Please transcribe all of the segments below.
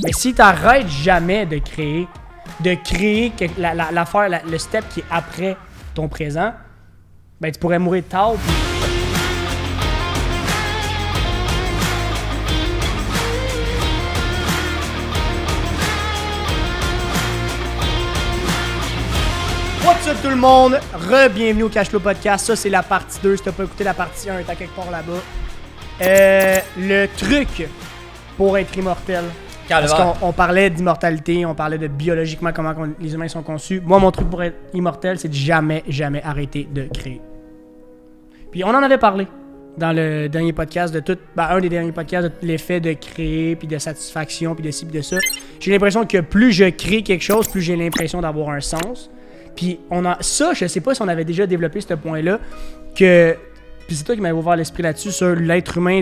Mais si t'arrêtes jamais de créer l'affaire, le step qui est après ton présent, ben tu pourrais mourir tard. What's up tout le monde? Re-bienvenue au Cashflow Podcast. Ça, c'est la partie 2. Si t'as pas écouté la partie 1, t'as quelque part là-bas. Le truc pour être immortel. Parce qu'on parlait d'immortalité, on parlait de biologiquement comment les humains sont conçus. Moi, mon truc pour être immortel, c'est de jamais arrêter de créer. Puis on en avait parlé dans le dernier podcast un des derniers podcasts de l'effet de créer, puis de satisfaction, puis de ci, puis de ça. J'ai l'impression que plus je crée quelque chose, plus j'ai l'impression d'avoir un sens. Puis je sais pas si on avait déjà développé ce point-là, puis c'est toi qui m'avais ouvert l'esprit là-dessus, sur l'être humain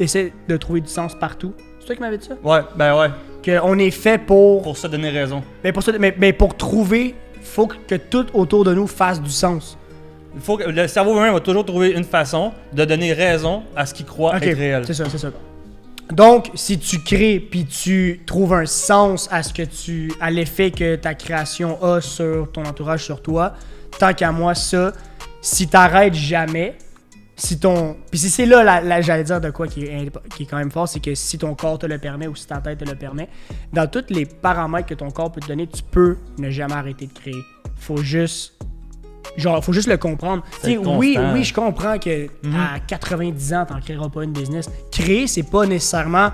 essaie de trouver du sens partout. C'est toi qui m'avais dit ça? Ouais, ben ouais. Qu'on est fait pour... Pour se donner raison. Mais pour trouver, faut que tout autour de nous fasse du sens. Il faut que le cerveau humain va toujours trouver une façon de donner raison à ce qu'il croit être réel. C'est ça. Donc, si tu crées puis tu trouves un sens à l'effet que ta création a sur ton entourage, sur toi, tant qu'à moi, ça, si t'arrêtes jamais, puis si c'est là, j'allais dire de quoi qui est quand même fort, c'est que si ton corps te le permet ou si ta tête te le permet, dans tous les paramètres que ton corps peut te donner, tu peux ne jamais arrêter de créer. Faut juste le comprendre. Oui, je comprends que à 90 ans, t'en créeras pas une business. Créer, c'est pas nécessairement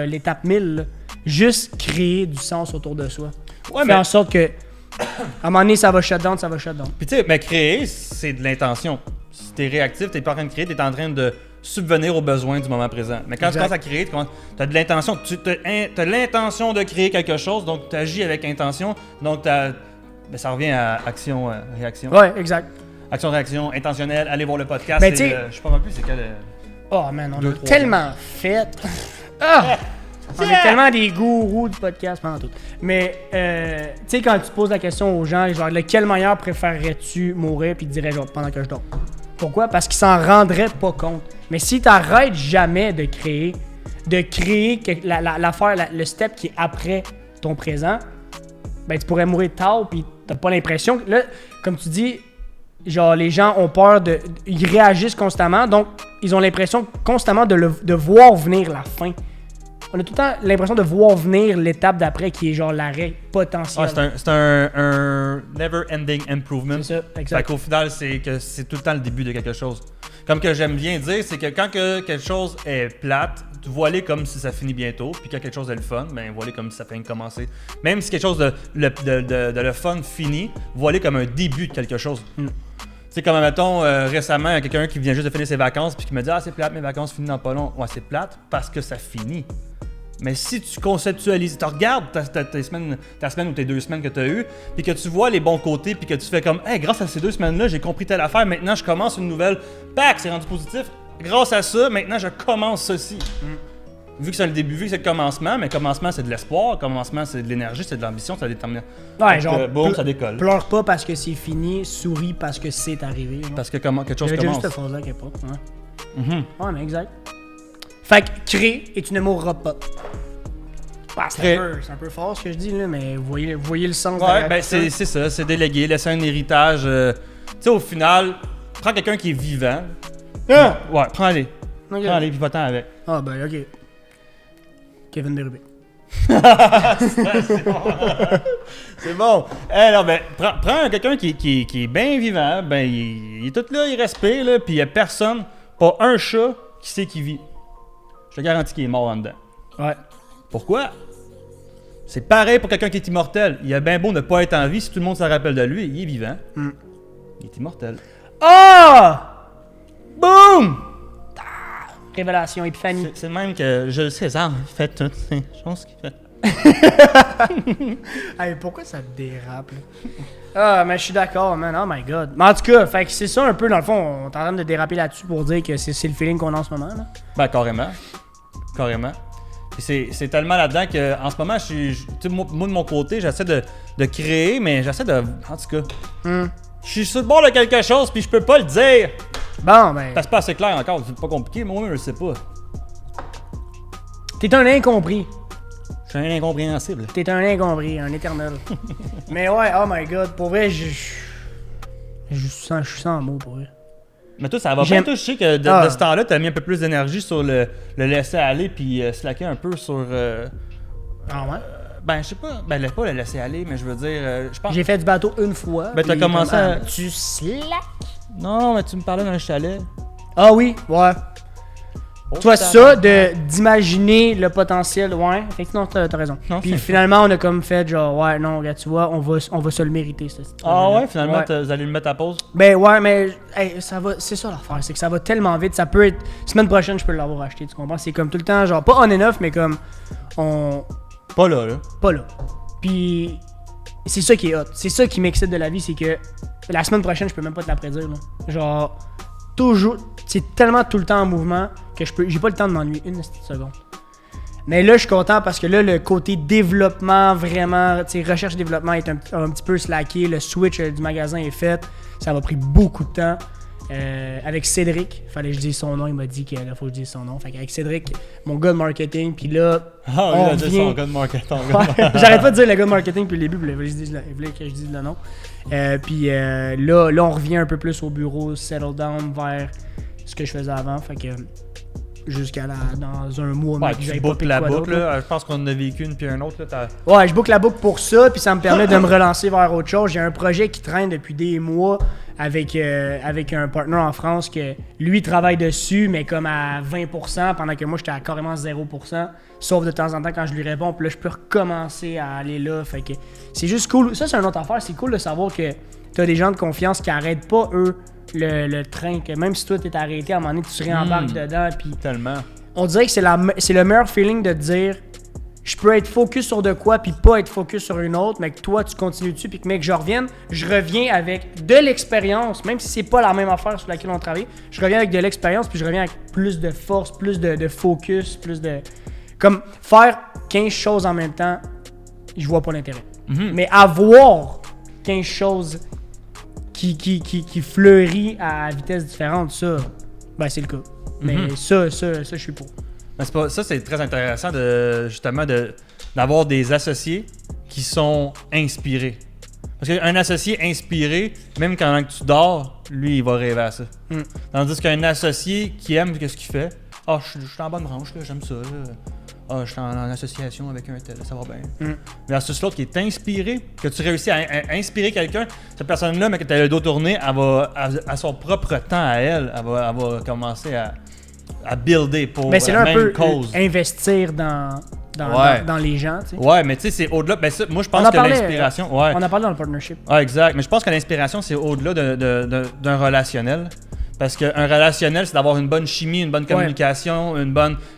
l'étape 1000. Là. Juste créer du sens autour de soi. Ouais, en sorte que à un moment donné, ça va shut down. Puis tu sais, mais créer, c'est de l'intention. Si t'es réactif, t'es pas en train de créer, t'es en train de subvenir aux besoins du moment présent. Mais quand tu commences à créer, t'as de l'intention. T'as l'intention de créer quelque chose, donc tu agis avec intention. Donc ça revient à action, réaction. Ouais, exact. Action, réaction, intentionnelle. Allez voir le podcast. Ben, je sais pas non plus c'est quel... Oh man, on a tellement fait. On est tellement des gourous du podcast pendant tout. Mais, tu sais, quand tu poses la question aux gens, genre, lequel meilleur préférerais-tu mourir? Puis ils diraient, genre, pendant que je dors. Pourquoi? Parce qu'ils s'en rendraient pas compte. Mais si t'arrêtes jamais de créer l'affaire, le step qui est après ton présent, ben, tu pourrais mourir tard, puis t'as pas l'impression que, là, comme tu dis, genre, les gens ont peur ils réagissent constamment, donc ils ont l'impression constamment de voir venir la fin. On a tout le temps l'impression de voir venir l'étape d'après qui est genre l'arrêt potentiel. C'est un never-ending improvement. C'est ça, exact. Fait qu'au final, c'est tout le temps le début de quelque chose. Comme que j'aime bien dire, c'est que quand quelque chose est plate, vois-les comme si ça finit bientôt, puis quand quelque chose est le fun, ben vois-les comme si ça vient de commencer. Même si quelque chose de le fun finit, vois-les comme un début de quelque chose. C'est comme, mettons, récemment, il y a quelqu'un qui vient juste de finir ses vacances puis qui me dit « Ah, c'est plate, mes vacances finissent dans pas long. » Ouais, c'est plate parce que ça finit. Mais si tu conceptualises, tu regardes ta semaine ou tes 2 semaines que tu as eues, puis que tu vois les bons côtés, puis que tu fais comme « Hey, grâce à ces 2 semaines-là, j'ai compris telle affaire, maintenant je commence une nouvelle. Pac, c'est rendu positif. Grâce à ça, maintenant je commence ceci. » Vu que c'est le début, vu que c'est le commencement, mais commencement c'est de l'espoir, commencement c'est de l'énergie, c'est de l'ambition, ça détermine. Ouais, genre, boum, ça décolle. Pleure pas parce que c'est fini, souris parce que c'est arrivé. Genre. Parce que quelque chose commence. commence. Juste cette phrase-là quelque part. Ouais, mais exact. Fait que crée et tu ne mourras pas. Ah, c'est un peu fort ce que je dis là, mais vous voyez le sens de ben c'est ça, c'est déléguer, laisser un héritage. Tu sais, au final, prends quelqu'un qui est vivant. Ouais, prends-les. Okay. Prends-les, puis va-t'en avec. Ah, ben, ok. Kevin Bérubé. C'est bon. C'est bon. Alors, ben, prends quelqu'un qui est bien vivant, ben, il est tout là, il respire, là, puis il n'y a personne, pas un chat qui sait qu'il vit. Je te garantis qu'il est mort en dedans. Ouais. Pourquoi? C'est pareil pour quelqu'un qui est immortel. Il a bien beau ne pas être en vie, si tout le monde se rappelle de lui, il est vivant. Il est immortel. Ah! Boum! Révélation, épiphanie. C'est même que je sais, ça fait toutes ces choses qu'il fait. Hey, pourquoi ça dérape, là? Ah, mais je suis d'accord, man. Oh my god. Mais en tout cas, fait que c'est ça un peu, dans le fond, on est en train de déraper là-dessus pour dire que c'est le feeling qu'on a en ce moment, là. Ben, carrément. Puis c'est tellement là-dedans qu'en ce moment, moi de mon côté, j'essaie de créer, mais j'essaie de. En tout cas. Je suis sur le bord de quelque chose, puis je peux pas le dire. Bon, ben. C'est pas assez clair encore, c'est pas compliqué, mais moi-même je le sais pas. T'es un incompris. Je suis un incompréhensible. T'es un incompris, un éternel. Mais ouais, oh my god, pour vrai, je suis sans mots pour vrai. Mais toi, ça va pas. Toi, je sais que de ce temps-là, t'as mis un peu plus d'énergie sur le laisser aller puis slacker un peu sur. Ah ouais? Ben, je sais pas. Ben, pas le laisser aller, mais je veux dire. Je pense. J'ai fait du bateau une fois. Ben, t'as commencé à. Tu slack? Non, mais tu me parlais d'un chalet. Ah oui, ouais. Toi, ça, d'imaginer le potentiel, ouais, effectivement, t'as raison. Non, puis finalement, on a comme fait genre, ouais, non, regarde, tu vois, on va se le mériter, ça. Ah ouais, finalement, vous allez le mettre à pause? Ben ouais, mais hey, ça va, c'est ça l'affaire, c'est que ça va tellement vite, ça peut être, semaine prochaine, je peux l'avoir acheté, tu comprends? C'est comme tout le temps, genre, pas on and off, mais comme, Pas là. Pas là. Puis, c'est ça qui est hot, c'est ça qui m'excite de la vie, c'est que la semaine prochaine, je peux même pas te la prédire, là. Genre, toujours, c'est tellement tout le temps en mouvement que j'ai pas le temps de m'ennuyer une petite seconde. Mais là, je suis content parce que là, le côté développement, vraiment, tu sais, recherche-développement est un petit peu slacké. Le switch du magasin est fait. Ça m'a pris beaucoup de temps. Avec Cédric, fallait que je dise son nom, il m'a dit qu'il faut que je dise son nom. Fait qu'avec Cédric, mon gars de marketing, puis là, on revient... son gars de marketing. J'arrête pas de dire le gars de marketing depuis le début, il voulait que je dise le nom. Puis là, on revient un peu plus au bureau, settle down vers ce que je faisais avant. Fait que dans un mois, ouais, tu boucles la boucle, là. Je pense qu'on en a vécu une puis un autre. Là, ouais, je boucle la boucle pour ça, puis ça me permet de me relancer vers autre chose. J'ai un projet qui traîne depuis des mois avec un partner en France que lui travaille dessus, mais comme à 20%, pendant que moi j'étais à carrément 0%. Sauf de temps en temps quand je lui réponds, puis là je peux recommencer à aller là. Fait que c'est juste cool. Ça, c'est une autre affaire. C'est cool de savoir que t'as des gens de confiance qui arrêtent pas, eux, le train, que même si toi t'es arrêté, à un moment donné, tu se réembarques dedans. Puis tellement. On dirait que c'est le meilleur feeling de dire je peux être focus sur de quoi puis pas être focus sur une autre, mais que toi tu continues dessus puis que mec je reviens avec de l'expérience, même si c'est pas la même affaire sur laquelle on travaille, je reviens avec de l'expérience puis je reviens avec plus de force, plus de focus, plus de... Comme faire 15 choses en même temps, je vois pas l'intérêt. Mm-hmm. Mais avoir 15 choses qui fleurit à vitesse différente, ça, ben c'est le cas. Mais ça, je suis pour. Ça, c'est très intéressant d'avoir des associés qui sont inspirés. Parce qu'un associé inspiré, même quand tu dors, lui, il va rêver à ça. Tandis qu'un associé qui aime ce qu'il fait, je suis en bonne branche, là, j'aime ça. Là. Je suis en association avec un tel, ça va bien. Mais versus l'autre qui est inspiré, que tu réussis à inspirer quelqu'un, cette personne-là, mais que tu as le dos tourné, elle va, à son propre temps à elle, elle va commencer à builder pour mais c'est là la même cause. Investir dans les gens, tu sais. Ouais, mais tu sais, c'est au-delà. Ben ça, moi, je pense que l'inspiration. On en parle dans le partnership. Ouais, exact. Mais je pense que l'inspiration, c'est au-delà d'un relationnel. Parce qu'un relationnel, c'est d'avoir une bonne chimie, une bonne communication,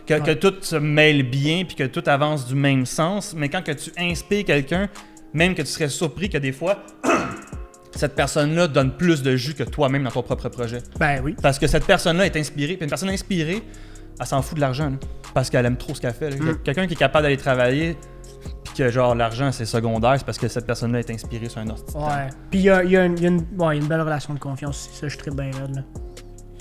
que tout se mêle bien puis que tout avance du même sens. Mais quand que tu inspires quelqu'un, même que tu serais surpris que des fois, cette personne-là donne plus de jus que toi-même dans ton propre projet. Ben oui. Parce que cette personne-là est inspirée. Puis une personne inspirée, elle s'en fout de l'argent. Là, parce qu'elle aime trop ce qu'elle fait. Quelqu'un qui est capable d'aller travailler, puis que genre l'argent c'est secondaire, c'est parce que cette personne-là est inspirée sur un autre. Ouais. Puis il y a une belle relation de confiance. Ça, je suis très bien raide, là.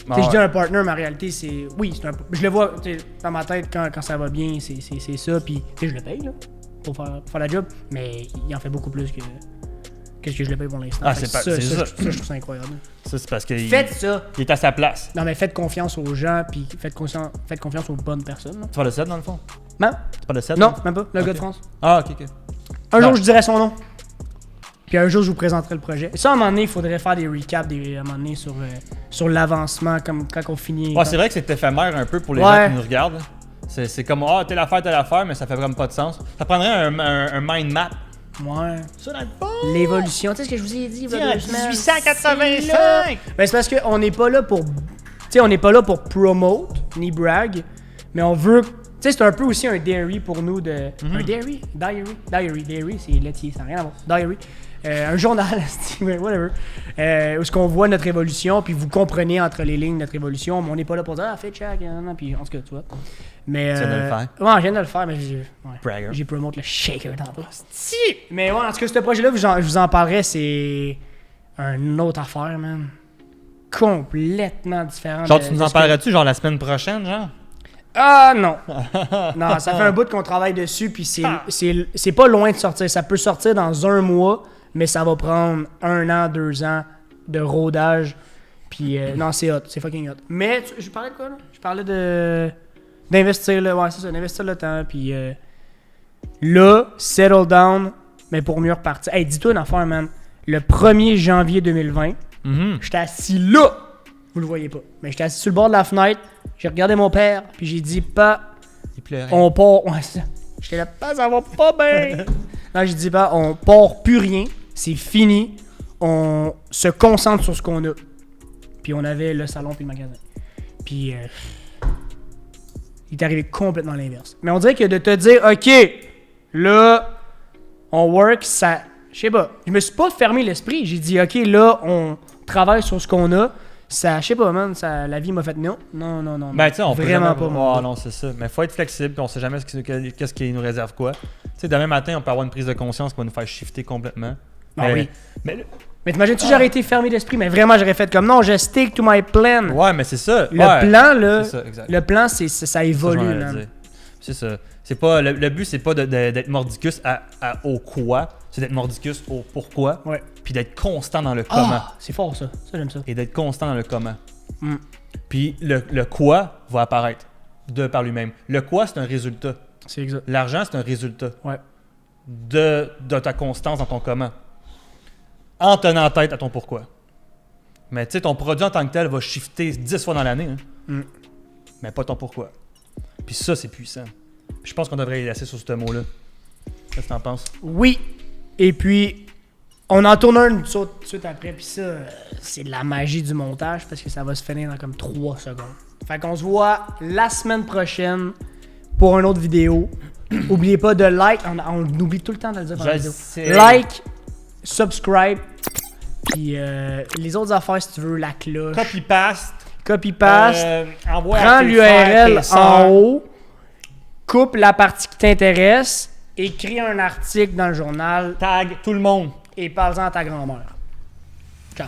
Je dis un partner, mais en réalité, c'est. Oui, c'est je le vois dans ma tête quand ça va bien, c'est ça. Puis je le paye, là, pour faire la job. Mais il en fait beaucoup plus que ce que je le paye pour l'instant. C'est ça. Je trouve ça incroyable. Ça, c'est parce que faites ça. Il est à sa place. Non, mais faites confiance aux gens, puis faites confiance aux bonnes personnes. Là. Tu vas le 7 dans le fond? Non. C'est pas le 7? Non, même pas. Le gars de France. Ah, ok. Un jour, je dirai son nom. Puis un jour, je vous présenterai le projet. Et ça, à un moment donné, il faudrait faire des recaps à un moment donné sur l'avancement, comme quand on finit. Ouais, c'est vrai que c'est éphémère un peu pour les gens qui nous regardent. C'est comme, telle affaire, mais ça fait vraiment pas de sens. Ça prendrait un mind map. Ouais. Ça dans le fond. L'évolution, tu sais ce que je vous ai dit, 1885! Ben, c'est parce qu'on n'est pas là pour. Tu sais, on n'est pas là pour promote, ni brag, mais on veut. Tu sais, c'est un peu aussi un dairy pour nous de. Un dairy? Dairy, c'est laitier, ça n'a rien à voir. Diary. Un journal, whatever. Où est-ce qu'on voit notre évolution, puis vous comprenez entre les lignes notre évolution, mais on n'est pas là pour dire fais check, puis en tout cas, tu vois. Mais, tu viens de le faire? Ouais, je viens de le faire, mais j'ai promote le shaker tantôt. Si! Mais ouais, en tout cas, ce projet-là, je vous en parlerai, c'est une autre affaire, man. Complètement différent. Genre, tu nous en parlerais-tu, genre la semaine prochaine, genre? Ah non! Non, ça fait un bout qu'on travaille dessus, puis c'est pas loin de sortir. Ça peut sortir dans 1 mois, mais ça va prendre 1 an, 2 ans de rodage. Puis non, c'est hot, c'est fucking hot. Mais je parlais de quoi, là? Je parlais d'investir, là. Ouais, c'est ça, d'investir le temps, puis là, settle down, mais pour mieux repartir. Hey, dis-toi une affaire, man. Le 1er janvier 2020, j'étais assis là! Vous le voyez pas. Mais j'étais assis sur le bord de la fenêtre, j'ai regardé mon père, puis j'ai dit, pas, on part. Ouais, c'est ça. J'étais là, pas, ça va pas bien. Non, j'ai dit, pas, on part plus rien, c'est fini, on se concentre sur ce qu'on a. Puis on avait le salon puis le magasin. Puis il est arrivé complètement l'inverse. Mais on dirait que de te dire, OK, là, on work, ça. Je sais pas. Je me suis pas fermé l'esprit. J'ai dit, OK, là, on travaille sur ce qu'on a. Ça, je sais pas, man, la vie m'a fait non. Non. Ben, tu sais, on peut vraiment jamais... pas. Oh, non, c'est ça. Mais faut être flexible, puis on sait jamais qu'est-ce qui nous réserve quoi. Tu sais, demain matin, on peut avoir une prise de conscience qui va nous faire shifter complètement. Ah oui. Mais t'imagines-tu, j'aurais été fermé d'esprit, mais vraiment, j'aurais fait comme non, je stick to my plan. Ouais, mais c'est ça. Le plan, là, c'est ça, exact. le plan, ça évolue, man. C'est ça. C'est pas, le but, c'est pas d'être mordicus au quoi, c'est d'être mordicus au pourquoi, Ouais. puis d'être constant dans le comment. Ah, c'est fort, ça. Ça, j'aime ça. Et d'être constant dans le comment. Mm. Puis le quoi va apparaître de par lui-même. Le quoi, c'est un résultat. C'est exact. L'argent, c'est un résultat Ouais. de ta constance dans ton comment. En tenant tête à ton pourquoi. Mais tu sais, ton produit en tant que tel va shifter 10 fois dans l'année. Hein? Mm. Mais pas ton pourquoi. Puis ça, c'est puissant. Puis je pense qu'on devrait y laisser sur ce mot-là. Qu'est-ce que t'en penses? Oui. Et puis, on en tourne un tout de suite après. Puis ça, c'est de la magie du montage parce que ça va se finir dans comme 3 secondes. Fait qu'on se voit la semaine prochaine pour une autre vidéo. Oubliez pas de like. On oublie tout le temps de le dire dans la vidéo. Like, subscribe. Puis les autres affaires, si tu veux, la cloche. Copy-paste. Prends l'URL en haut. Coupe la partie qui t'intéresse. Écris un article dans le journal. Tag tout le monde. Et parle-en à ta grand-mère. Ciao.